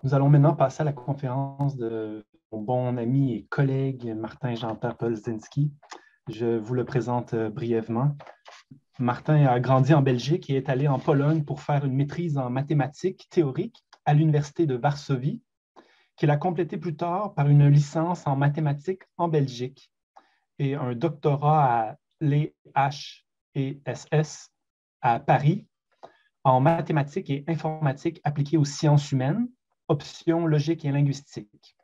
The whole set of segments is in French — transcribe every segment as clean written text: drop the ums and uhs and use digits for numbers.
Nous allons maintenant passer à la conférence de mon bon ami et collègue Martin Jean-Pierre Polzinski. Je vous le présente brièvement. Martin a grandi en Belgique et est allé en Pologne pour faire une maîtrise en mathématiques théoriques à l'Université de Varsovie, qu'il a complété plus tard par une licence en mathématiques en Belgique et un doctorat à l'EHESS à Paris en mathématiques et informatique appliquées aux sciences humaines, options logique et linguistique.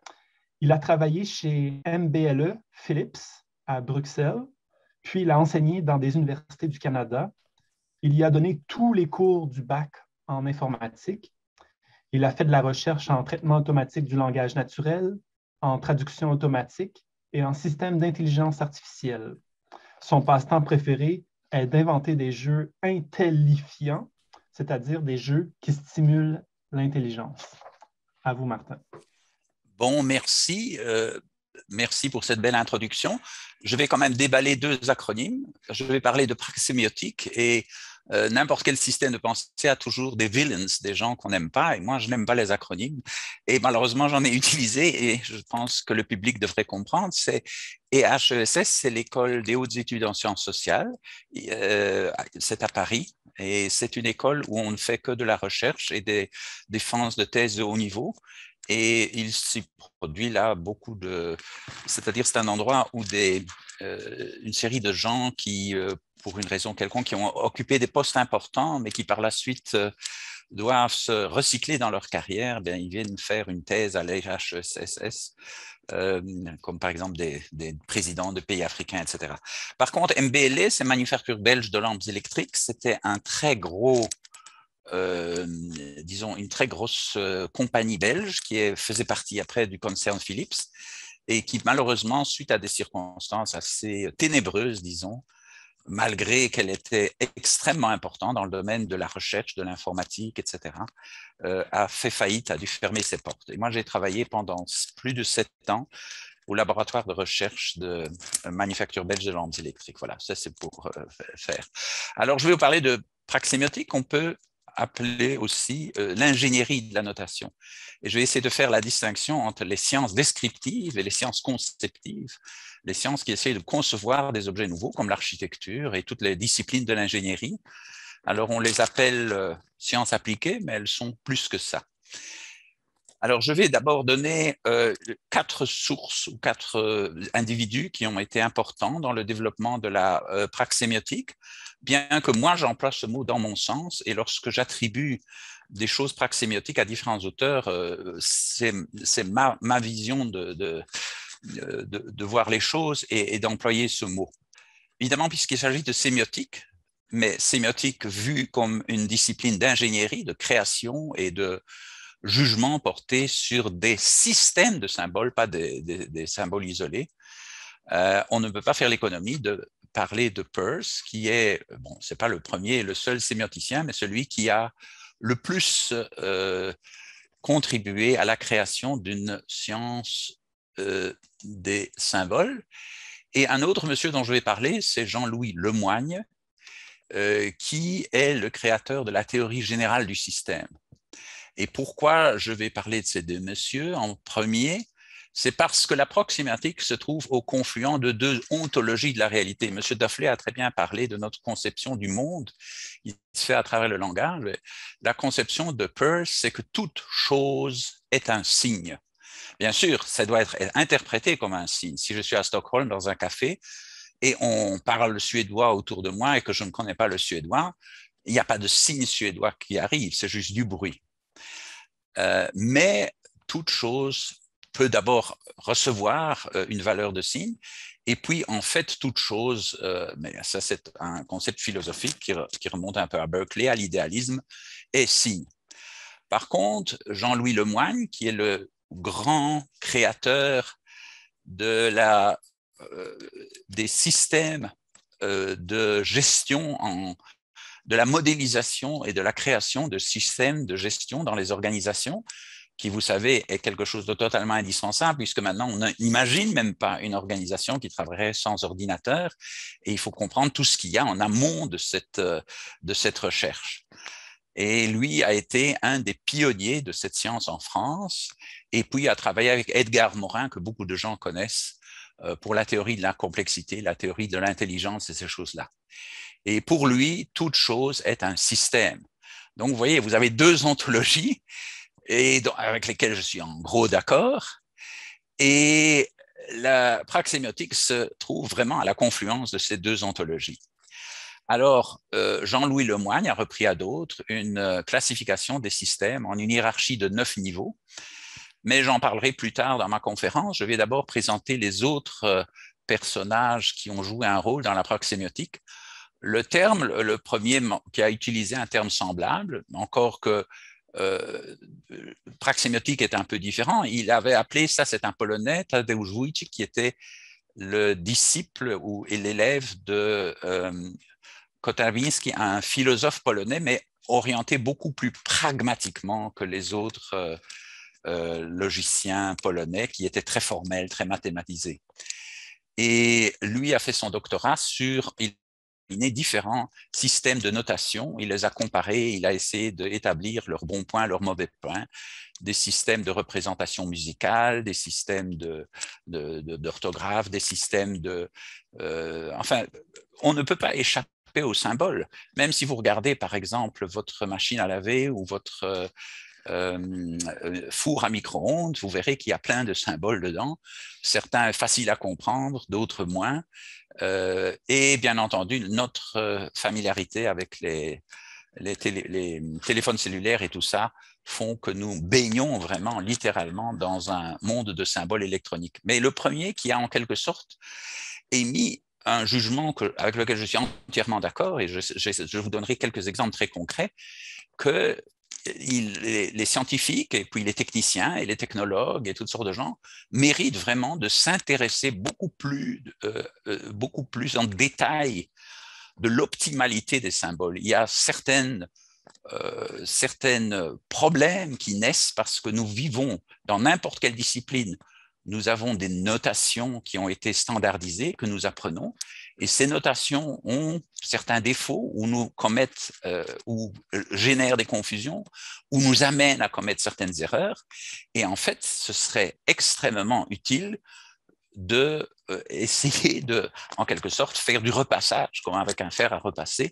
Il a travaillé chez MBLE Philips à Bruxelles, puis il a enseigné dans des universités du Canada. Il y a donné tous les cours du bac en informatique. Il a fait de la recherche en traitement automatique du langage naturel, en traduction automatique et en système d'intelligence artificielle. Son passe-temps préféré est d'inventer des jeux intellifiants, c'est-à-dire des jeux qui stimulent l'intelligence. À vous, Martin. Bon, merci. Merci pour cette belle introduction. Je vais quand même déballer deux acronymes. Je vais parler de praxémiotique et n'importe quel système de pensée a toujours des villains, des gens qu'on n'aime pas. Et moi, je n'aime pas les acronymes. Et malheureusement, j'en ai utilisé et je pense que le public devrait comprendre. C'est EHESS, c'est l'école des hautes études en sciences sociales. C'est à Paris. Et c'est une école où on ne fait que de la recherche et des défenses de thèses de haut niveau. Et il s'y produit là beaucoup de... C'est-à-dire c'est un endroit où une série de gens qui, pour une raison quelconque, qui ont occupé des postes importants, mais qui par la suite doivent se recycler dans leur carrière, bien, ils viennent faire une thèse à l'EHESS, comme par exemple des présidents de pays africains, etc. Par contre, MBLE, c'est Manufacture belge de lampes électriques, c'était un très gros... disons, une très grosse compagnie belge qui faisait partie après du concern Philips et qui malheureusement, suite à des circonstances assez ténébreuses, disons, malgré qu'elle était extrêmement importante dans le domaine de la recherche, de l'informatique, etc., a fait faillite, a dû fermer ses portes. Et moi, j'ai travaillé pendant plus de 7 ans au laboratoire de recherche de Manufacture belge de lampes électriques. Voilà, ça c'est pour faire. Alors, je vais vous parler de praxémiotique. On peut appeler aussi l'ingénierie de la notation. Et je vais essayer de faire la distinction entre les sciences descriptives et les sciences conceptives, les sciences qui essayent de concevoir des objets nouveaux, comme l'architecture et toutes les disciplines de l'ingénierie. Alors, on les appelle sciences appliquées, mais elles sont plus que ça. Alors, je vais d'abord donner 4 sources ou 4 individus qui ont été importants dans le développement de la praxémiotique, bien que moi, j'emploie ce mot dans mon sens, et lorsque j'attribue des choses praxémiotiques à différents auteurs, c'est ma vision de voir les choses et d'employer ce mot. Évidemment, puisqu'il s'agit de sémiotique, mais sémiotique vue comme une discipline d'ingénierie, de création et de jugement porté sur des systèmes de symboles, pas des symboles isolés. On ne peut pas faire l'économie de parler de Peirce, qui est, bon, c'est pas le premier et le seul sémioticien, mais celui qui a le plus contribué à la création d'une science des symboles. Et un autre monsieur dont je vais parler, c'est Jean-Louis Lemoigne, qui est le créateur de la théorie générale du système. Et pourquoi je vais parler de ces deux messieurs en premier? C'est parce que la proxémiotique se trouve au confluent de 2 ontologies de la réalité. Monsieur Duffley a très bien parlé de notre conception du monde, il se fait à travers le langage. La conception de Peirce, c'est que toute chose est un signe. Bien sûr, ça doit être interprété comme un signe. Si je suis à Stockholm dans un café et on parle suédois autour de moi et que je ne connais pas le suédois, il n'y a pas de signe suédois qui arrive, c'est juste du bruit. Mais toute chose peut d'abord recevoir une valeur de signe, et puis en fait toute chose, mais ça c'est un concept philosophique qui remonte un peu à Berkeley, à l'idéalisme, est signe. Par contre, Jean-Louis Lemoigne, qui est le grand créateur des systèmes de gestion de la modélisation et de la création de systèmes de gestion dans les organisations, qui, vous savez, est quelque chose de totalement indispensable, puisque maintenant, on n'imagine même pas une organisation qui travaillerait sans ordinateur, et il faut comprendre tout ce qu'il y a en amont de cette recherche. Et lui a été un des pionniers de cette science en France, et puis a travaillé avec Edgar Morin, que beaucoup de gens connaissent, pour la théorie de la complexité, la théorie de l'intelligence et ces choses-là. Et pour lui, toute chose est un système. Donc, vous voyez, vous avez deux ontologies avec lesquelles je suis en gros d'accord, et la praxémiotique se trouve vraiment à la confluence de ces deux ontologies. Alors, Jean-Louis Lemoigne a repris à d'autres une classification des systèmes en une hiérarchie de 9 niveaux, mais j'en parlerai plus tard dans ma conférence. Je vais d'abord présenter les autres personnages qui ont joué un rôle dans la praxémiotique. Le terme, le premier qui a utilisé un terme semblable, encore que praxémiotique est un peu différent, il avait appelé ça, c'est un Polonais, Tadeusz Wójcik, qui était le disciple et l'élève de Kotarbiński, un philosophe polonais, mais orienté beaucoup plus pragmatiquement que les autres logiciens polonais, qui étaient très formels, très mathématisés. Et lui a fait son doctorat sur différents systèmes de notation. Il les a comparés, il a essayé d'établir leurs bons points, leurs mauvais points, des systèmes de représentation musicale, des systèmes d'orthographe, des systèmes enfin, on ne peut pas échapper aux symboles. Même si vous regardez, par exemple, votre machine à laver ou votre four à micro-ondes, vous verrez qu'il y a plein de symboles dedans, certains faciles à comprendre, d'autres moins. Et bien entendu, notre familiarité avec les téléphones cellulaires et tout ça font que nous baignons vraiment littéralement dans un monde de symboles électroniques. Mais le premier qui a en quelque sorte émis un jugement avec lequel je suis entièrement d'accord, et je vous donnerai quelques exemples très concrets, que les scientifiques et puis les techniciens et les technologues et toutes sortes de gens méritent vraiment de s'intéresser beaucoup plus en détail de l'optimalité des symboles. Il y a certains problèmes qui naissent parce que nous vivons dans n'importe quelle discipline. Nous avons des notations qui ont été standardisées, que nous apprenons, et ces notations ont certains défauts ou nous commettent ou génèrent des confusions ou nous amènent à commettre certaines erreurs. Et en fait, ce serait extrêmement utile de essayer de, en quelque sorte, faire du repassage, comme avec un fer à repasser,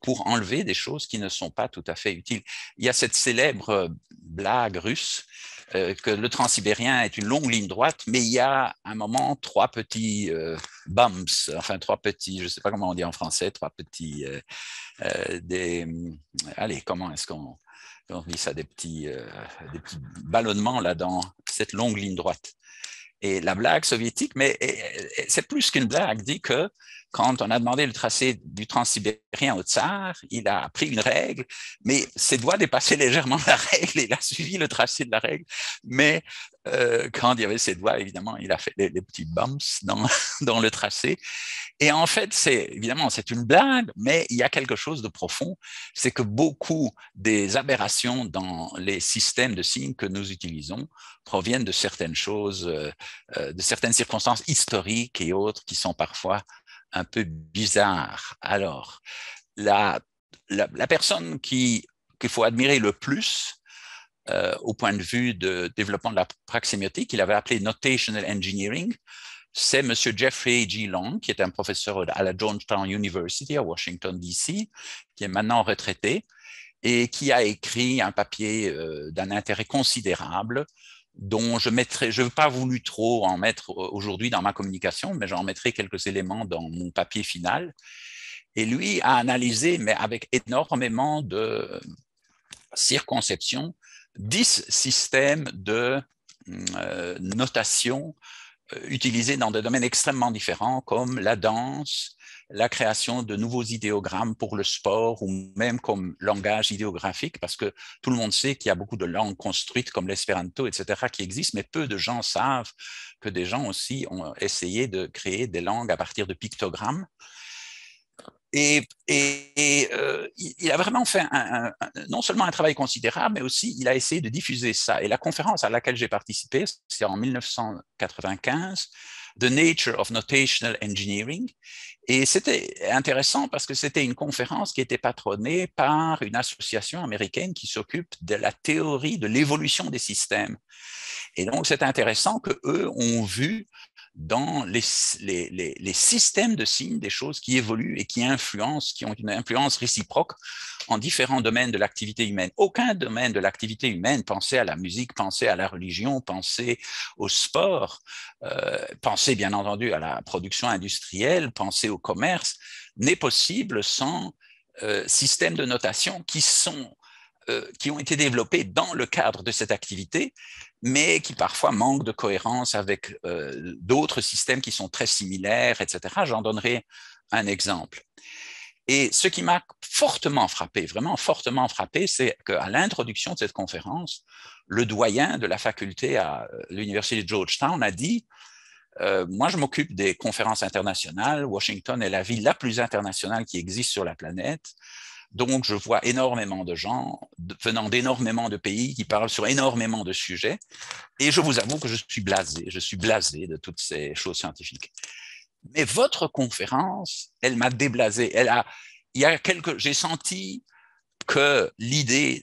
pour enlever des choses qui ne sont pas tout à fait utiles. Il y a cette célèbre blague russe que le transsibérien est une longue ligne droite, mais il y a un moment trois petits bumps, enfin trois petits, je ne sais pas comment on dit en français, trois petits, allez, comment est-ce qu'on dit ça, des petits ballonnements là dans cette longue ligne droite. Et la blague soviétique, mais c'est plus qu'une blague, dit que quand on a demandé le tracé du transsibérien au tsar, il a pris une règle, mais ses doigts dépassaient légèrement la règle, il a suivi le tracé de la règle, mais quand il y avait ses doigts, évidemment, il a fait les petits bumps dans le tracé. Et en fait, évidemment, c'est une blague, mais il y a quelque chose de profond, c'est que beaucoup des aberrations dans les systèmes de signes que nous utilisons proviennent de certaines choses, de certaines circonstances historiques et autres qui sont parfois un peu bizarres. Alors, la personne qu'il faut admirer le plus au point de vue de développement de la praxémiotique, il avait appelé Notational Engineering, c'est M. Jeffrey G. Long, qui est un professeur à la Georgetown University à Washington, D.C., qui est maintenant retraité et qui a écrit un papier d'un intérêt considérable dont je n'ai pas voulu trop en mettre aujourd'hui dans ma communication, mais j'en mettrai quelques éléments dans mon papier final. Et lui a analysé, mais avec énormément de circonception, 10 systèmes de notation utilisés dans des domaines extrêmement différents comme la danse, la création de nouveaux idéogrammes pour le sport ou même comme langage idéographique, parce que tout le monde sait qu'il y a beaucoup de langues construites comme l'espéranto, etc., qui existent, mais peu de gens savent que des gens aussi ont essayé de créer des langues à partir de pictogrammes. Et il a vraiment fait non seulement un travail considérable, mais aussi il a essayé de diffuser ça. Et la conférence à laquelle j'ai participé, c'est en 1995, The Nature of Notational Engineering. Et c'était intéressant parce que c'était une conférence qui était patronnée par une association américaine qui s'occupe de la théorie de l'évolution des systèmes. Et donc, c'est intéressant qu'eux ont vu dans les systèmes de signes des choses qui évoluent et qui influencent, qui ont une influence réciproque en différents domaines de l'activité humaine. Aucun domaine de l'activité humaine, pensez à la musique, pensez à la religion, pensez au sport, pensez bien entendu à la production industrielle, pensez au commerce, n'est possible sans systèmes de notation qui ont été développés dans le cadre de cette activité, mais qui parfois manquent de cohérence avec d'autres systèmes qui sont très similaires, etc. J'en donnerai un exemple. Et ce qui m'a fortement frappé, vraiment fortement frappé, c'est qu'à l'introduction de cette conférence, le doyen de la faculté à l'université de Georgetown a dit moi, je m'occupe des conférences internationales. Washington est la ville la plus internationale qui existe sur la planète. Donc, je vois énormément de gens venant d'énormément de pays qui parlent sur énormément de sujets. Et je vous avoue que je suis blasé de toutes ces choses scientifiques. Mais votre conférence, elle m'a déblasé. J'ai senti que l'idée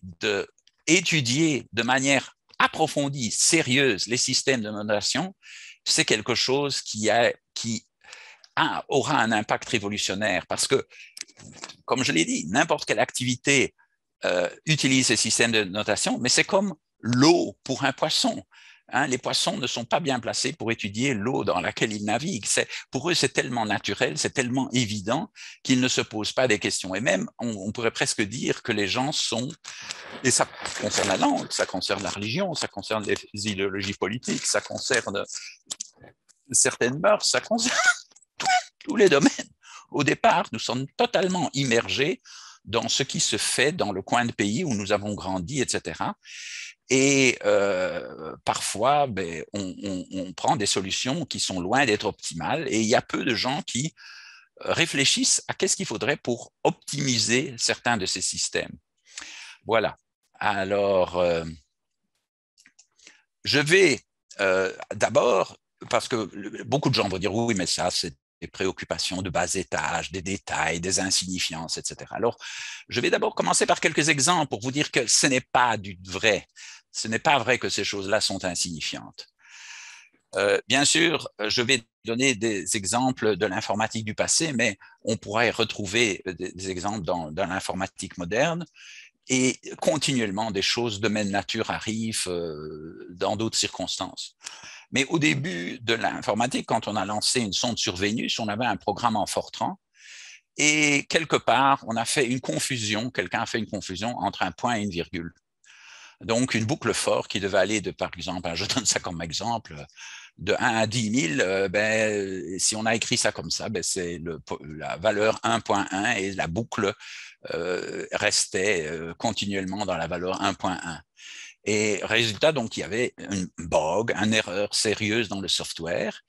d'étudier de manière approfondie, sérieuse, les systèmes de notation, c'est quelque chose qui aura un impact révolutionnaire parce que, comme je l'ai dit, n'importe quelle activité utilise ces systèmes de notation, mais c'est comme l'eau pour un poisson. Les poissons ne sont pas bien placés pour étudier l'eau dans laquelle ils naviguent. Pour eux, c'est tellement naturel, c'est tellement évident qu'ils ne se posent pas des questions. Et même, on pourrait presque dire que les gens sont, et ça concerne la langue, ça concerne la religion, ça concerne les idéologies politiques, ça concerne certaines mœurs, ça concerne tous les domaines. Au départ, nous sommes totalement immergés dans ce qui se fait dans le coin de pays où nous avons grandi, etc. Et parfois, on prend des solutions qui sont loin d'être optimales et il y a peu de gens qui réfléchissent à qu'est-ce qu'il faudrait pour optimiser certains de ces systèmes. Voilà. Alors, je vais d'abord, parce que beaucoup de gens vont dire oui, mais ça, c'est des préoccupations de bas étage, des détails, des insignifiances, etc. Alors, je vais d'abord commencer par quelques exemples pour vous dire que ce n'est pas du vrai. Ce n'est pas vrai que ces choses-là sont insignifiantes. Bien sûr, je vais donner des exemples de l'informatique du passé, mais on pourrait retrouver des exemples dans l'informatique moderne. Et continuellement, des choses de même nature arrivent dans d'autres circonstances. Mais au début de l'informatique, quand on a lancé une sonde sur Vénus, on avait un programme en Fortran. Et quelque part, on a fait une confusion, quelqu'un a fait une confusion entre un point et une virgule. Donc, une boucle for qui devait aller de, par exemple, je donne ça comme exemple, de 1 à 10 000, si on a écrit ça comme ça, c'est la valeur 1.1 et la boucle restait continuellement dans la valeur 1.1. Et résultat, donc, il y avait une bug, une erreur sérieuse dans le software.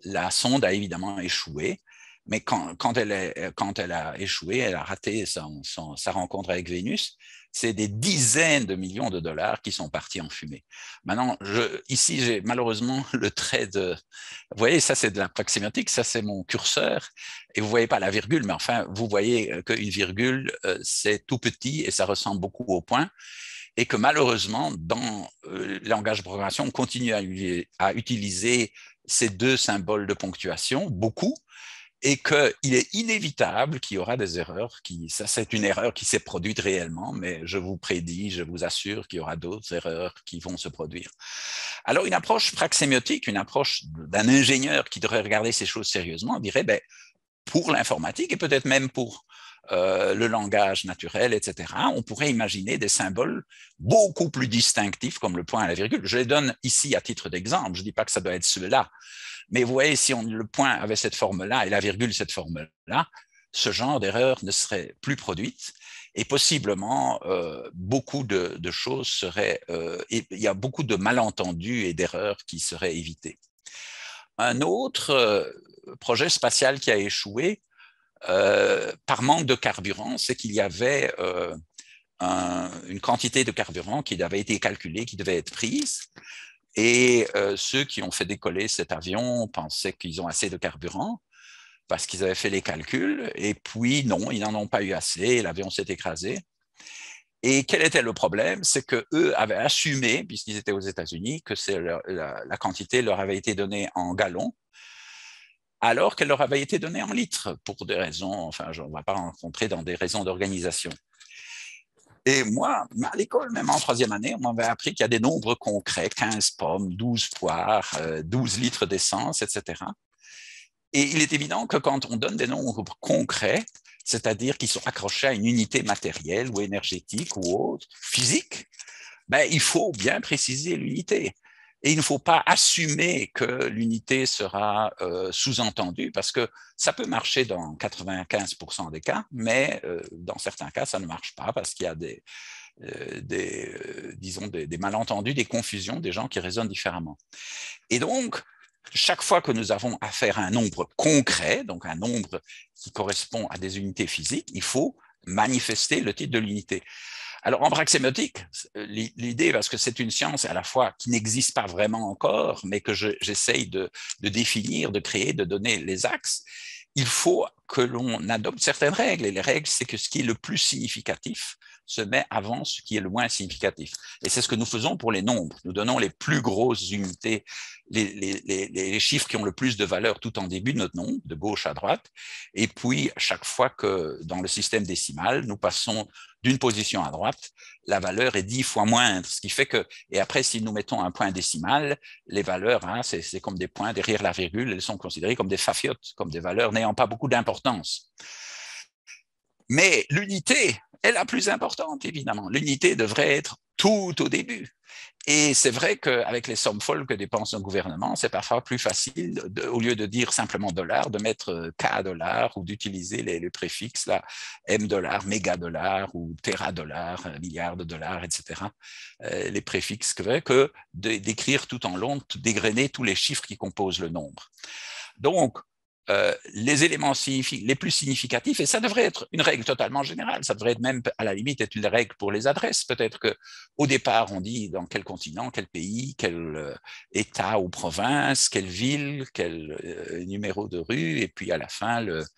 La sonde a évidemment échoué, mais quand elle a échoué, elle a raté sa rencontre avec Vénus. C'est des dizaines de millions de dollars qui sont partis en fumée. Maintenant, ici, j'ai malheureusement le trait de... Vous voyez, ça, c'est de l'approximatique, ça, c'est mon curseur, et vous ne voyez pas la virgule, mais enfin, vous voyez qu'une virgule, c'est tout petit et ça ressemble beaucoup au point, et que malheureusement, dans le langage de programmation, on continue à utiliser ces deux symboles de ponctuation, beaucoup, et qu'il est inévitable qu'il y aura des erreurs. Ça, c'est une erreur qui s'est produite réellement, mais je vous prédis, je vous assure qu'il y aura d'autres erreurs qui vont se produire. Alors, une approche praxémiotique, une approche d'un ingénieur qui devrait regarder ces choses sérieusement, dirait, pour l'informatique et peut-être même pour le langage naturel, etc., on pourrait imaginer des symboles beaucoup plus distinctifs comme le point et la virgule. Je les donne ici à titre d'exemple, je ne dis pas que ça doit être ceux-là, mais vous voyez, si le point avait cette forme-là et la virgule cette forme-là, ce genre d'erreur ne serait plus produite et possiblement beaucoup de choses seraient... il y a beaucoup de malentendus et d'erreurs qui seraient évitées. Un autre projet spatial qui a échoué par manque de carburant, c'est qu'il y avait une quantité de carburant qui avait été calculée, qui devait être prise, Et ceux qui ont fait décoller cet avion pensaient qu'ils ont assez de carburant parce qu'ils avaient fait les calculs, et puis non, ils n'en ont pas eu assez, l'avion s'est écrasé. Et quel était le problème? C'est qu'eux avaient assumé, puisqu'ils étaient aux États-Unis, que la quantité leur avait été donnée en gallons, alors qu'elle leur avait été donnée en litres, pour des raisons, enfin, on ne va pas rencontrer dans des raisons d'organisation. Et moi, à l'école, même en troisième année, on m'avait appris qu'il y a des nombres concrets, 15 pommes, 12 poires, 12 litres d'essence, etc. Et il est évident que quand on donne des nombres concrets, c'est-à-dire qui sont accrochés à une unité matérielle ou énergétique ou autre, physique, ben, il faut bien préciser l'unité. Et il ne faut pas assumer que l'unité sera sous-entendue, parce que ça peut marcher dans 95% des cas, mais dans certains cas, ça ne marche pas, parce qu'il y a disons des malentendus, des confusions, des gens qui raisonnent différemment. Et donc, chaque fois que nous avons affaire à un nombre concret, donc un nombre qui correspond à des unités physiques, il faut manifester le titre de l'unité. Alors, en praxémiotique, l'idée, parce que c'est une science à la fois qui n'existe pas vraiment encore, mais que j'essaye de définir, de créer, de donner les axes, il faut que l'on adopte certaines règles. Et les règles, c'est que ce qui est le plus significatif se met avant ce qui est le moins significatif. Et c'est ce que nous faisons pour les nombres. Nous donnons les plus grosses unités, les chiffres qui ont le plus de valeur tout en début de notre nombre, de gauche à droite. Et puis, chaque fois que dans le système décimal, nous passons d'une position à droite, la valeur est 10 fois moindre, ce qui fait que, et après, si nous mettons un point décimal, les valeurs, hein, c'est comme des points derrière la virgule, elles sont considérées comme des fafiotes, comme des valeurs n'ayant pas beaucoup d'importance. Mais l'unité est la plus importante, évidemment. L'unité devrait être tout au début. Et c'est vrai qu'avec les sommes folles que dépense un gouvernement, c'est parfois plus facile, au lieu de dire simplement dollar, de mettre K dollar ou d'utiliser les préfixes là, M dollar, méga dollar ou téra dollar, milliard de dollars, etc. Les préfixes que d'écrire tout en long, dégrainer tous les chiffres qui composent le nombre. Donc, les éléments les plus significatifs, et ça devrait être une règle totalement générale, ça devrait être même à la limite être une règle pour les adresses. Peut-être qu'au départ, on dit dans quel continent, quel pays, quel État ou province, quelle ville, quel numéro de rue, et puis à la fin, le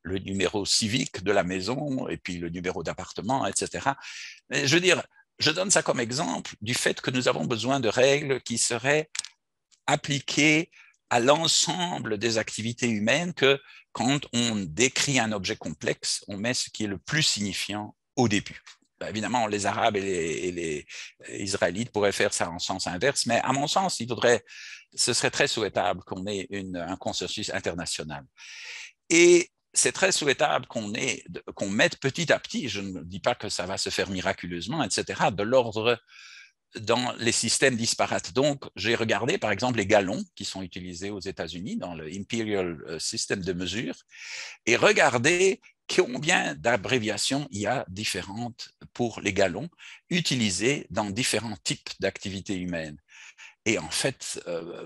numéro civique de la maison, et puis le numéro d'appartement, etc. Mais je veux dire, je donne ça comme exemple du fait que nous avons besoin de règles qui seraient appliquées à l'ensemble des activités humaines, que quand on décrit un objet complexe, on met ce qui est le plus signifiant au début. Ben, évidemment, les Arabes et les Israélites pourraient faire ça en sens inverse, mais à mon sens, ce serait très souhaitable qu'on ait un consensus international. Et c'est très souhaitable qu'on mette petit à petit, je ne dis pas que ça va se faire miraculeusement, etc., de l'ordre dans les systèmes disparates. Donc, j'ai regardé, par exemple, les gallons qui sont utilisés aux États-Unis dans le Imperial System de mesure, et regardé combien d'abréviations il y a différentes pour les gallons utilisés dans différents types d'activités humaines. Et en fait,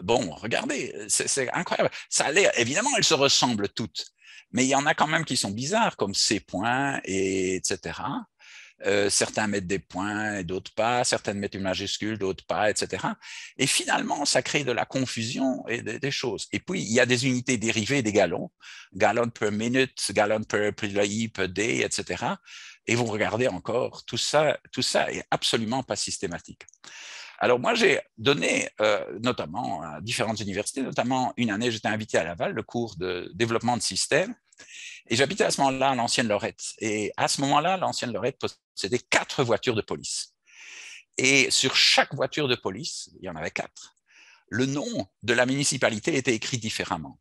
bon, regardez, c'est incroyable. Ça a l'air, évidemment, elles se ressemblent toutes, mais il y en a quand même qui sont bizarres, comme ces points, etc. Certains mettent des points et d'autres pas, certains mettent une majuscule, d'autres pas, etc. Et finalement, ça crée de la confusion et des choses. Et puis, il y a des unités dérivées des gallons, gallon per minute, gallon per day, etc. Et vous regardez encore, tout ça est absolument pas systématique. Alors moi, j'ai donné notamment à différentes universités, notamment une année, j'étais invité à Laval, le cours de développement de systèmes, et j'habitais à ce moment-là à l'ancienne Lorette. Et à ce moment-là, l'ancienne Lorette possédait 4 voitures de police. Et sur chaque voiture de police, il y en avait 4, le nom de la municipalité était écrit différemment.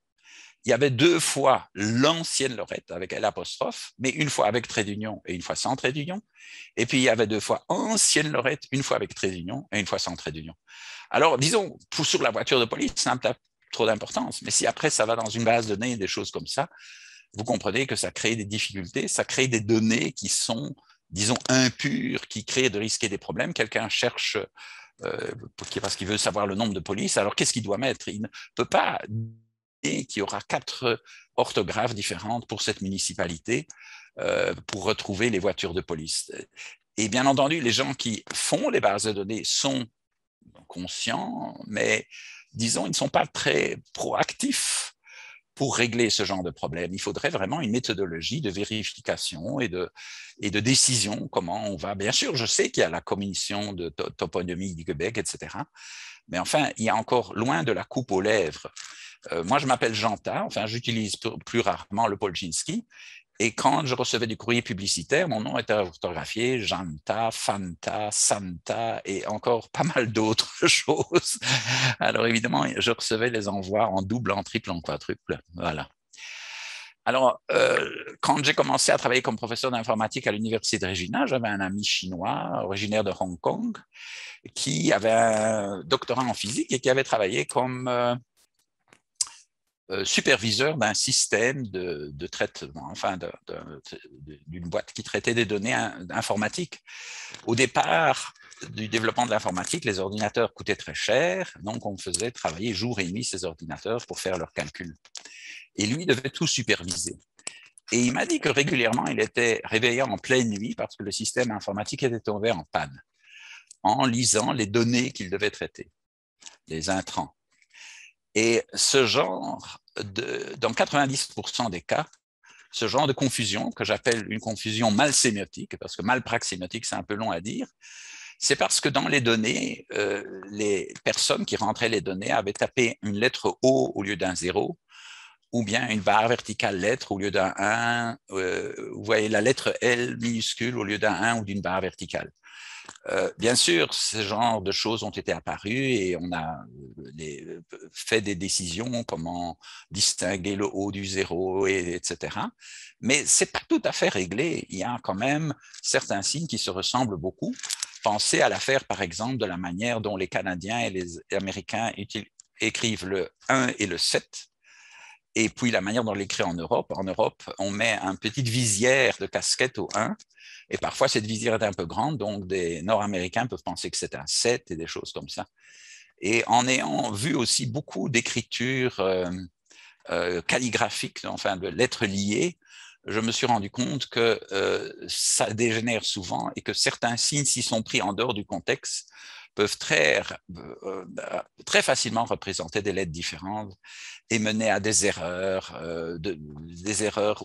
Il y avait 2 fois l'ancienne Lorette avec l'apostrophe, mais une fois avec trait d'union et une fois sans trait d'union. Et puis il y avait 2 fois ancienne Lorette, une fois avec trait d'union et une fois sans trait d'union. Alors, disons, sur la voiture de police, ça n'a pas trop d'importance. Mais si après ça va dans une base de données, des choses comme ça, vous comprenez que ça crée des difficultés, ça crée des données qui sont, disons, impures, qui créent de risquer des problèmes. Quelqu'un cherche parce qu'il veut savoir le nombre de police. Alors, qu'est-ce qu'il doit mettre? Il ne peut pas dire qu'il y aura 4 orthographes différentes pour cette municipalité pour retrouver les voitures de police. Et bien entendu, les gens qui font les bases de données sont conscients, mais disons, ils ne sont pas très proactifs pour régler ce genre de problème. Il faudrait vraiment une méthodologie de vérification et de décision, comment on va. Bien sûr, je sais qu'il y a la commission de toponymie du Québec, etc. Mais enfin, il y a encore loin de la coupe aux lèvres. Moi, je m'appelle Janta, enfin, j'utilise plus rarement le Polchinski. Et quand je recevais du courrier publicitaire, mon nom était orthographié Janta, Fanta, Santa et encore pas mal d'autres choses. Alors évidemment, je recevais les envois en double, en triple, en quadruple. Voilà. Alors, quand j'ai commencé à travailler comme professeur d'informatique à l'université de Regina, j'avais un ami chinois originaire de Hong Kong qui avait un doctorat en physique et qui avait travaillé comme superviseur d'un système de traitement, enfin d'une boîte qui traitait des données informatiques. Au départ du développement de l'informatique, les ordinateurs coûtaient très cher, donc on faisait travailler jour et nuit ces ordinateurs pour faire leurs calculs. Et lui devait tout superviser. Et il m'a dit que régulièrement, il était réveillé en pleine nuit parce que le système informatique était tombé en panne, en lisant les données qu'il devait traiter, les intrants. Et ce genre, dans 90% des cas, ce genre de confusion, que j'appelle une confusion mal sémiotique, parce que malpraxémiotique, c'est un peu long à dire, c'est parce que dans les données, les personnes qui rentraient les données avaient tapé une lettre O au lieu d'un 0, ou bien une barre verticale lettre au lieu d'un 1, vous voyez la lettre L minuscule au lieu d'un 1 ou d'une barre verticale. Bien sûr, ce genre de choses ont été apparues et on a fait des décisions, comment distinguer le haut du zéro, etc. Mais ce n'est pas tout à fait réglé. Il y a quand même certains signes qui se ressemblent beaucoup. Pensez à l'affaire, par exemple, de la manière dont les Canadiens et les Américains écrivent le 1 et le 7. Et puis la manière dont on l'écrit en Europe. En Europe, on met une petite visière de casquette au 1. Et parfois, cette visière est un peu grande, donc des Nord-Américains peuvent penser que c'est un 7 et des choses comme ça. Et en ayant vu aussi beaucoup d'écritures calligraphiques, enfin de lettres liées, je me suis rendu compte que ça dégénère souvent et que certains signes, s'ils sont pris en dehors du contexte, peuvent très facilement représenter des lettres différentes et mener à des erreurs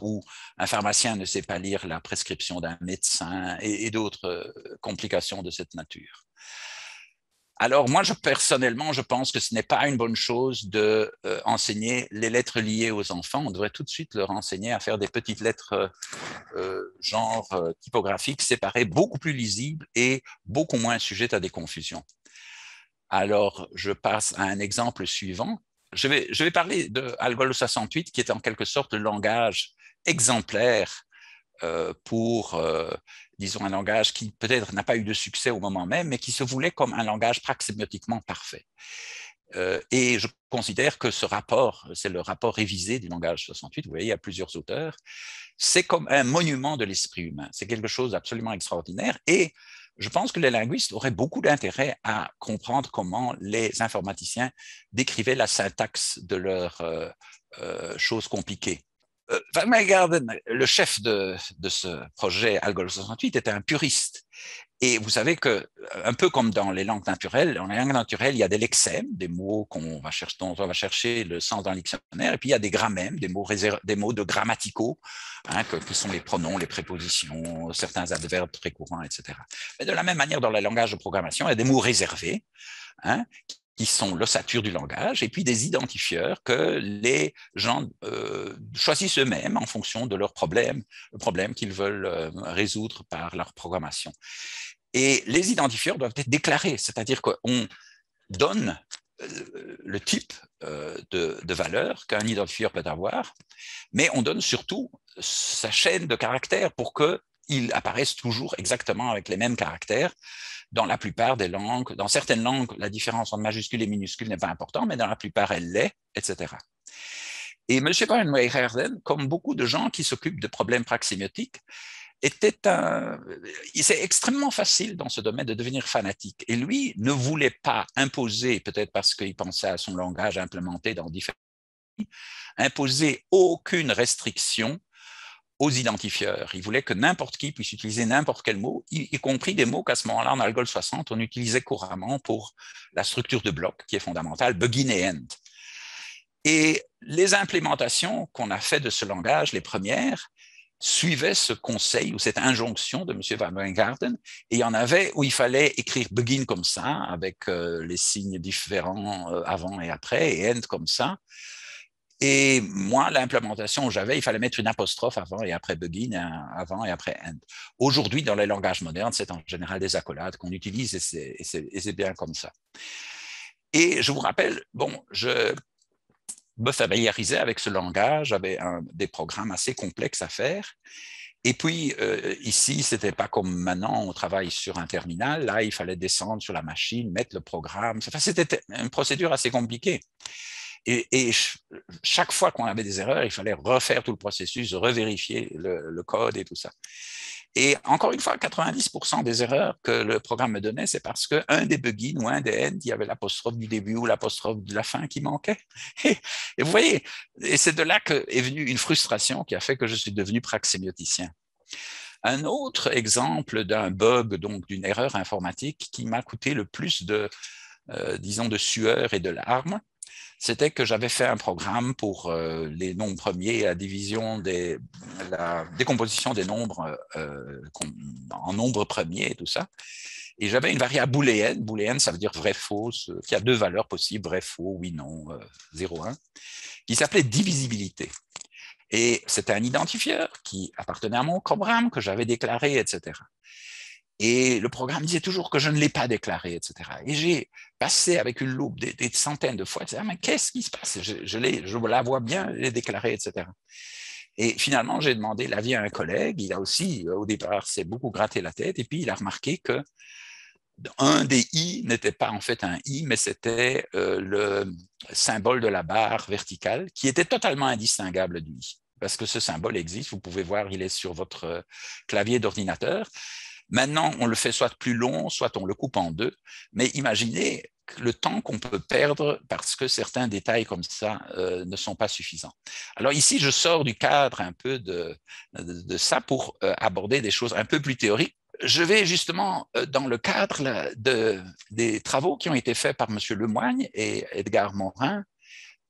où un pharmacien ne sait pas lire la prescription d'un médecin et d'autres complications de cette nature. Alors moi, personnellement, je pense que ce n'est pas une bonne chose d'enseigner les lettres liées aux enfants. On devrait tout de suite leur enseigner à faire des petites lettres typographiques séparées, beaucoup plus lisibles et beaucoup moins sujettes à des confusions. Alors, je passe à un exemple suivant. Je vais parler de Algol 68, qui est en quelque sorte le langage exemplaire pour, disons, un langage qui peut-être n'a pas eu de succès au moment même, mais qui se voulait comme un langage praxémiotiquement parfait. Et je considère que ce rapport, c'est le rapport révisé du langage 68, vous voyez, il y a plusieurs auteurs, c'est comme un monument de l'esprit humain. C'est quelque chose d'absolument extraordinaire et je pense que les linguistes auraient beaucoup d'intérêt à comprendre comment les informaticiens décrivaient la syntaxe de leurs choses compliquées. Van Meegaarden, le chef de ce projet Algol 68, était un puriste. Et vous savez que, un peu comme dans les langues naturelles, dans les langues naturelles, il y a des lexèmes, des mots dont on va chercher le sens dans le dictionnaire, et puis il y a des grammèmes, des mots de grammaticaux, qui sont les pronoms, les prépositions, certains adverbes très courants, etc. Mais de la même manière, dans le langage de programmation, il y a des mots réservés, qui sont l'ossature du langage, et puis des identifieurs que les gens choisissent eux-mêmes en fonction de leur problème, le problème qu'ils veulent résoudre par leur programmation. Et les identifieurs doivent être déclarés, c'est-à-dire qu'on donne le type de valeur qu'un identifieur peut avoir, mais on donne surtout sa chaîne de caractères pour qu'il apparaisse toujours exactement avec les mêmes caractères dans la plupart des langues. Dans certaines langues, la différence entre majuscule et minuscule n'est pas importante, mais dans la plupart, elle l'est, etc. Et M. Van Meegaarden, comme beaucoup de gens qui s'occupent de problèmes praxémiotiques, c'est extrêmement facile dans ce domaine de devenir fanatique. Et lui ne voulait pas imposer, peut-être parce qu'il pensait à son langage implémenté dans différents pays, imposer aucune restriction aux identifieurs. Il voulait que n'importe qui puisse utiliser n'importe quel mot, y compris des mots qu'à ce moment-là, en Algol 60, on utilisait couramment pour la structure de bloc qui est fondamentale, begin et end. Et les implémentations qu'on a fait de ce langage, les premières, suivaient ce conseil ou cette injonction de M. Van Wijngaarden, et il y en avait où il fallait écrire begin comme ça, avec les signes différents avant et après, et end comme ça. Et moi, l'implémentation où j'avais, il fallait mettre une apostrophe avant et après begin, avant et après end. Aujourd'hui, dans les langages modernes, c'est en général des accolades qu'on utilise et c'est bien comme ça. Et je vous rappelle, bon, je me familiarisais avec ce langage, j'avais des programmes assez complexes à faire. Et puis, ici, ce n'était pas comme maintenant, on travaille sur un terminal. Là, il fallait descendre sur la machine, mettre le programme. Enfin, c'était une procédure assez compliquée. Et chaque fois qu'on avait des erreurs, il fallait refaire tout le processus, revérifier le code et tout ça. Et encore une fois, 90% des erreurs que le programme me donnait, c'est parce qu'un des begin ou un des end, il y avait l'apostrophe du début ou l'apostrophe de la fin qui manquait. Et vous voyez, et c'est de là qu'est venue une frustration qui a fait que je suis devenu praxémioticien. Un autre exemple d'un bug, donc d'une erreur informatique qui m'a coûté le plus disons, de sueur et de larmes, c'était que j'avais fait un programme pour les nombres premiers, la décomposition des nombres en nombres premiers et tout ça. Et j'avais une variable booléenne. Booléenne, ça veut dire vrai, faux, qui a deux valeurs possibles, vrai, faux, oui, non, 0, 1, qui s'appelait divisibilité. Et c'était un identifieur qui appartenait à mon programme, que j'avais déclaré, etc. Et le programme disait toujours que je ne l'ai pas déclaré, etc. Et j'ai passé avec une loupe des centaines de fois, etc. Mais qu'est-ce qui se passe? Je la vois bien, je l'ai déclaré, etc. Et finalement, j'ai demandé l'avis à un collègue. Il a aussi, au départ, s'est beaucoup gratté la tête. Et puis, il a remarqué que un des i n'était pas en fait un i, mais c'était le symbole de la barre verticale qui était totalement indistinguable du i. Parce que ce symbole existe, vous pouvez voir, il est sur votre clavier d'ordinateur. Maintenant, on le fait soit plus long, soit on le coupe en deux. Mais imaginez le temps qu'on peut perdre parce que certains détails comme ça ne sont pas suffisants. Alors ici, je sors du cadre un peu de ça pour aborder des choses un peu plus théoriques. Je vais justement dans le cadre des travaux qui ont été faits par M. Lemoigne et Edgar Morin.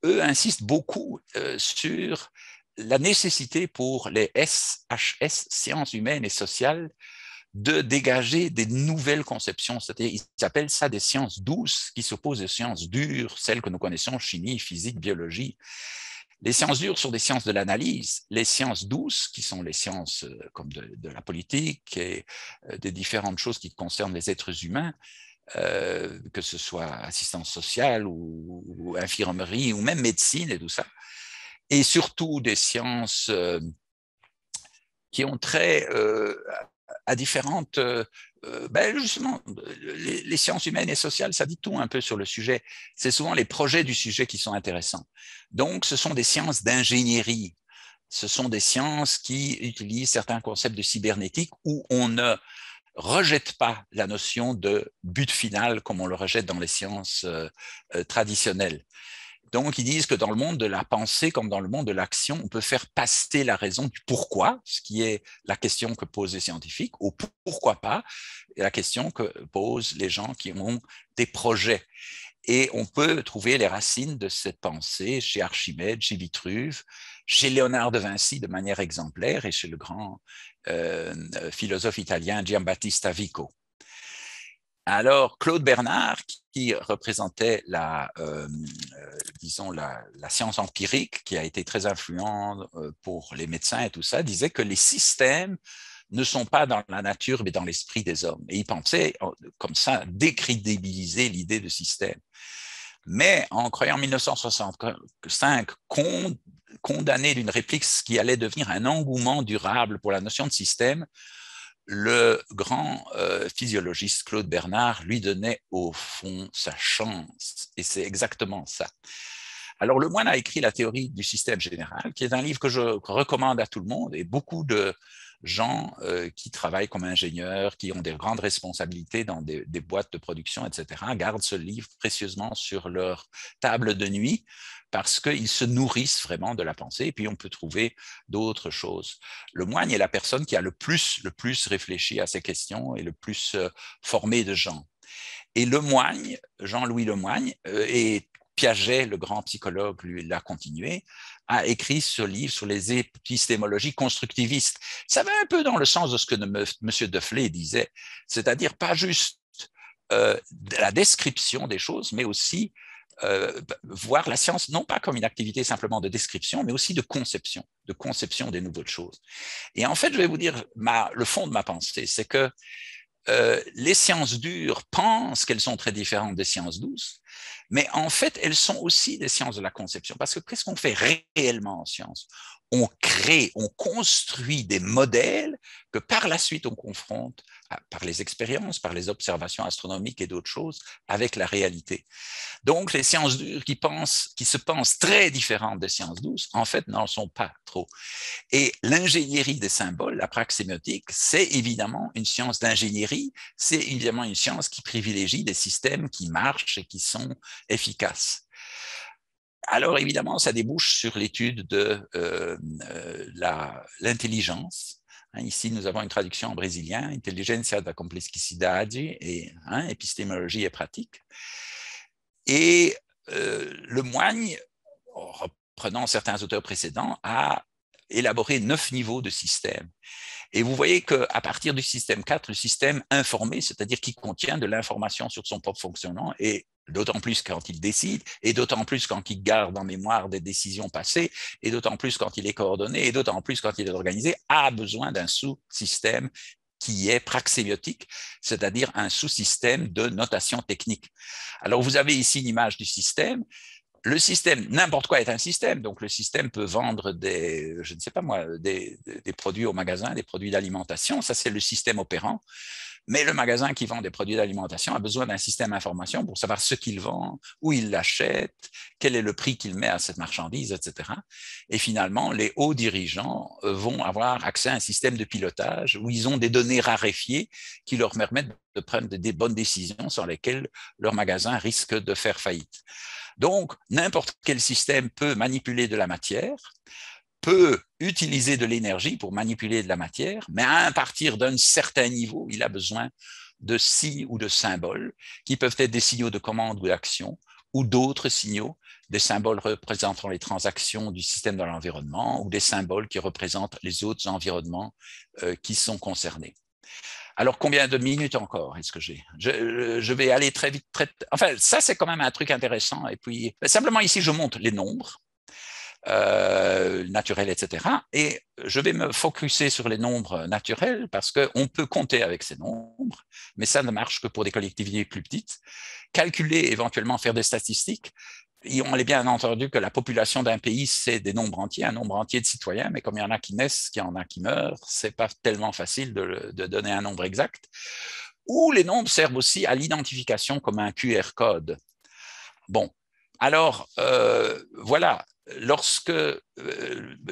Eux insistent beaucoup sur la nécessité pour les SHS, sciences humaines et sociales, de dégager des nouvelles conceptions. C'est-à-dire, ils appellent ça des sciences douces qui s'opposent aux sciences dures, celles que nous connaissons, chimie, physique, biologie. Les sciences dures sont des sciences de l'analyse. Les sciences douces, qui sont les sciences comme de la politique et des différentes choses qui concernent les êtres humains, que ce soit assistance sociale ou infirmerie ou même médecine et tout ça, et surtout des sciences qui ont trait à différentes... justement, les sciences humaines et sociales, ça dit tout un peu sur le sujet. C'est souvent les projets du sujet qui sont intéressants. Donc, ce sont des sciences d'ingénierie. Ce sont des sciences qui utilisent certains concepts de cybernétique où on ne rejette pas la notion de but final comme on le rejette dans les sciences traditionnelles. Donc, ils disent que dans le monde de la pensée, comme dans le monde de l'action, on peut faire passer la raison du pourquoi, ce qui est la question que posent les scientifiques, au pourquoi pas, et la question que posent les gens qui ont des projets. Et on peut trouver les racines de cette pensée chez Archimède, chez Vitruve, chez Léonard de Vinci de manière exemplaire et chez le grand philosophe italien Giambattista Vico. Alors, Claude Bernard, qui représentait disons la science empirique, qui a été très influente pour les médecins et tout ça, disait que les systèmes ne sont pas dans la nature, mais dans l'esprit des hommes. Et il pensait, comme ça, décrédibiliser l'idée de système. Mais en croyant en 1965 condamné d'une réplique qui allait devenir un engouement durable pour la notion de système, le grand physiologiste Claude Bernard lui donnait au fond sa chance. Et c'est exactement ça. Alors, Lemoine a écrit La théorie du système général, qui est un livre que je recommande à tout le monde, et beaucoup de gens qui travaillent comme ingénieurs, qui ont des grandes responsabilités dans des boîtes de production, etc., gardent ce livre précieusement sur leur table de nuit parce qu'ils se nourrissent vraiment de la pensée. Et puis, on peut trouver d'autres choses. Le moine est la personne qui a le plus réfléchi à ces questions et le plus formé de gens. Et Lemoigne, Jean-Louis Lemoigne, et Piaget, le grand psychologue, lui l'a continué, a écrit ce livre sur les épistémologies constructivistes. Ça va un peu dans le sens de ce que M. Duflé disait, c'est-à-dire pas juste la description des choses, mais aussi voir la science non pas comme une activité simplement de description, mais aussi de conception des nouvelles choses. Et en fait, je vais vous dire, le fond de ma pensée, c'est que les sciences dures pensent qu'elles sont très différentes des sciences douces, mais en fait, elles sont aussi des sciences de la conception. Parce que qu'est-ce qu'on fait réellement en science? On crée, on construit des modèles que par la suite on confronte par les expériences, par les observations astronomiques et d'autres choses avec la réalité. Donc, les sciences dures qui se pensent très différentes des sciences douces, en fait, n'en sont pas trop. Et l'ingénierie des symboles, la praxémiotique, c'est évidemment une science d'ingénierie, c'est évidemment une science qui privilégie des systèmes qui marchent et qui sont efficaces. Alors évidemment, ça débouche sur l'étude de l'intelligence. Ici, nous avons une traduction en brésilien, Intelligência da Complexidade, et épistémologie et pratique. Et Lemoigne, reprenant certains auteurs précédents, a élaboré 9 niveaux de système. Et vous voyez qu'à partir du système 4, le système informé, c'est-à-dire qui contient de l'information sur son propre fonctionnement, et d'autant plus quand il décide, et d'autant plus quand il garde en mémoire des décisions passées, et d'autant plus quand il est coordonné, et d'autant plus quand il est organisé, a besoin d'un sous-système qui est praxémiotique, c'est-à-dire un sous-système de notation technique. Alors, vous avez ici une image du système. Le système, n'importe quoi est un système, donc le système peut vendre des produits au magasin, des produits d'alimentation, ça c'est le système opérant, mais le magasin qui vend des produits d'alimentation a besoin d'un système d'information pour savoir ce qu'il vend, où il l'achète, quel est le prix qu'il met à cette marchandise, etc. Et finalement, les hauts dirigeants vont avoir accès à un système de pilotage où ils ont des données raréfiées qui leur permettent de prendre des bonnes décisions sur lesquelles leur magasin risque de faire faillite. Donc, n'importe quel système peut manipuler de la matière, peut utiliser de l'énergie pour manipuler de la matière, mais à partir d'un certain niveau, il a besoin de signes ou de symboles qui peuvent être des signaux de commande ou d'action, ou d'autres signaux, des symboles représentant les transactions du système dans l'environnement, ou des symboles qui représentent les autres environnements qui sont concernés. Alors, combien de minutes encore est-ce que j'ai? Je vais aller très vite. Enfin, ça, c'est quand même un truc intéressant. Et puis, simplement ici, je montre les nombres naturels, etc. Et je vais me focuser sur les nombres naturels parce qu'on peut compter avec ces nombres, mais ça ne marche que pour des collectivités plus petites. Calculer, éventuellement faire des statistiques. Et on est bien entendu que la population d'un pays, c'est des nombres entiers, un nombre entier de citoyens, mais comme il y en a qui naissent, qu'il y en a qui meurent, c'est pas tellement facile de donner un nombre exact. Ou les nombres servent aussi à l'identification comme un QR code. Bon, alors voilà, lorsque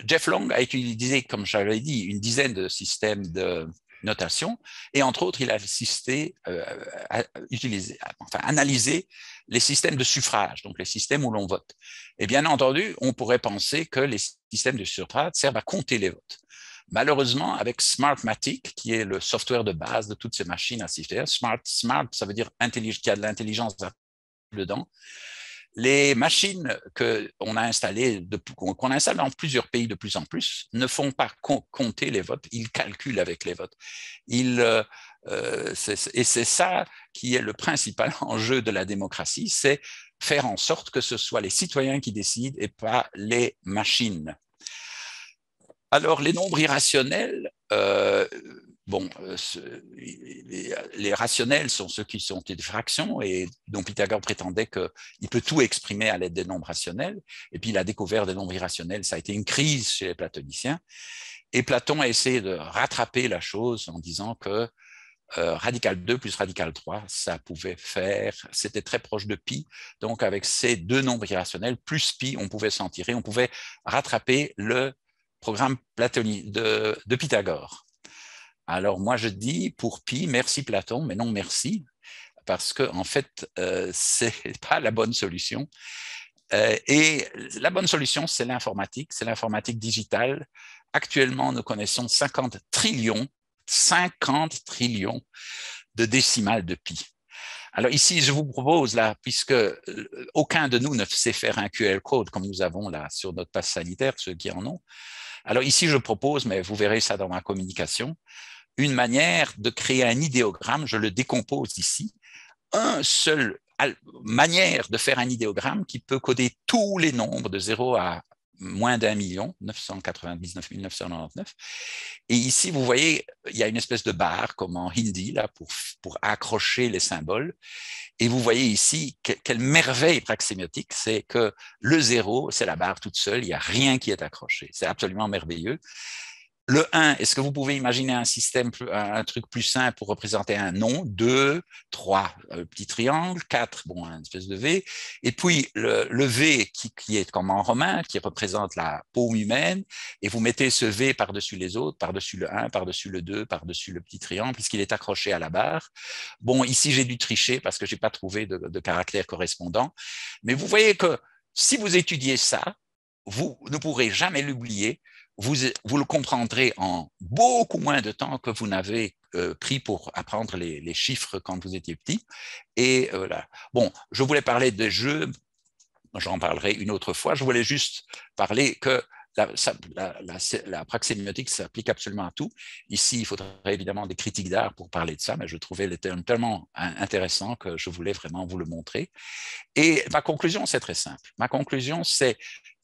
Jeff Long a utilisé, comme j'avais dit, une dizaine de systèmes de notation, et entre autres, il a assisté à analyser les systèmes de suffrage, donc les systèmes où l'on vote. Et bien entendu, on pourrait penser que les systèmes de suffrage servent à compter les votes. Malheureusement, avec Smartmatic, qui est le software de base de toutes ces machines à siffler, Smart, ça veut dire qu'il y a de l'intelligence dedans. Les machines qu'on a installées, qu'on installe dans plusieurs pays de plus en plus, ne font pas compter les votes, ils calculent avec les votes. Et c'est ça qui est le principal enjeu de la démocratie, c'est faire en sorte que ce soit les citoyens qui décident et pas les machines. Alors, les nombres irrationnels, les rationnels sont ceux qui sont des fractions, et dont Pythagore prétendait qu'il peut tout exprimer à l'aide des nombres rationnels. Et puis, il a découvert des nombres irrationnels. Ça a été une crise chez les platoniciens. Et Platon a essayé de rattraper la chose en disant que radical 2 plus radical 3, ça pouvait faire, c'était très proche de pi. Donc, avec ces deux nombres irrationnels, plus pi, on pouvait s'en tirer, on pouvait rattraper le programme platonique de Pythagore. Alors moi je dis pour pi, merci Platon, mais non merci, parce que en fait, c'est pas la bonne solution. Et la bonne solution, c'est l'informatique digitale. Actuellement, nous connaissons 50 trillions de décimales de pi. Alors ici, je vous propose, là, puisque aucun de nous ne sait faire un QR code comme nous avons là sur notre passe sanitaire, ceux qui en ont. Alors ici, je propose, mais vous verrez ça dans ma communication, une manière de créer un idéogramme, je le décompose ici, un seul manière de faire un idéogramme qui peut coder tous les nombres de 0 à moins d'1 million, 999 999. Et ici, vous voyez, il y a une espèce de barre comme en hindi là, pour accrocher les symboles. Et vous voyez ici, quelle merveille praxémiotique, c'est que le 0, c'est la barre toute seule, il n'y a rien qui est accroché. C'est absolument merveilleux. Le 1, est-ce que vous pouvez imaginer un système, un truc plus simple pour représenter un nom? 2, 3, petit triangle, 4, bon, une espèce de V. Et puis le V qui est comme en romain, qui représente la paume humaine, et vous mettez ce V par-dessus les autres, par-dessus le 1, par-dessus le 2, par-dessus le petit triangle, puisqu'il est accroché à la barre. Bon, ici, j'ai dû tricher parce que je n'ai pas trouvé de caractère correspondant. Mais vous voyez que si vous étudiez ça, vous ne pourrez jamais l'oublier. Vous le comprendrez en beaucoup moins de temps que vous n'avez pris pour apprendre les chiffres quand vous étiez petit. Et voilà. Bon, je voulais parler de jeux, j'en parlerai une autre fois. Je voulais juste parler que la praxémiotique s'applique absolument à tout. Ici, il faudrait évidemment des critiques d'art pour parler de ça, mais je trouvais le terme tellement intéressant que je voulais vraiment vous le montrer. Et ma conclusion, c'est très simple. Ma conclusion, c'est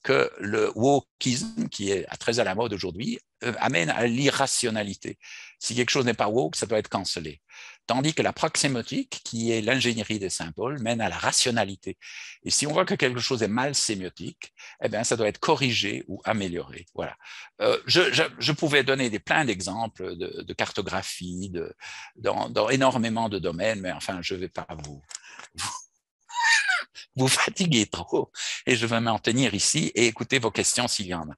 que le wokisme, qui est très à la mode aujourd'hui, amène à l'irrationalité. Si quelque chose n'est pas woke, ça doit être cancellé. Tandis que la proxémiotique, qui est l'ingénierie des symboles, mène à la rationalité. Et si on voit que quelque chose est mal sémiotique, eh bien, ça doit être corrigé ou amélioré. Voilà. Je pouvais donner plein d'exemples de cartographie, dans énormément de domaines, mais enfin, je ne vais pas vous fatiguez trop et je vais m'en tenir ici et écouter vos questions s'il y en a.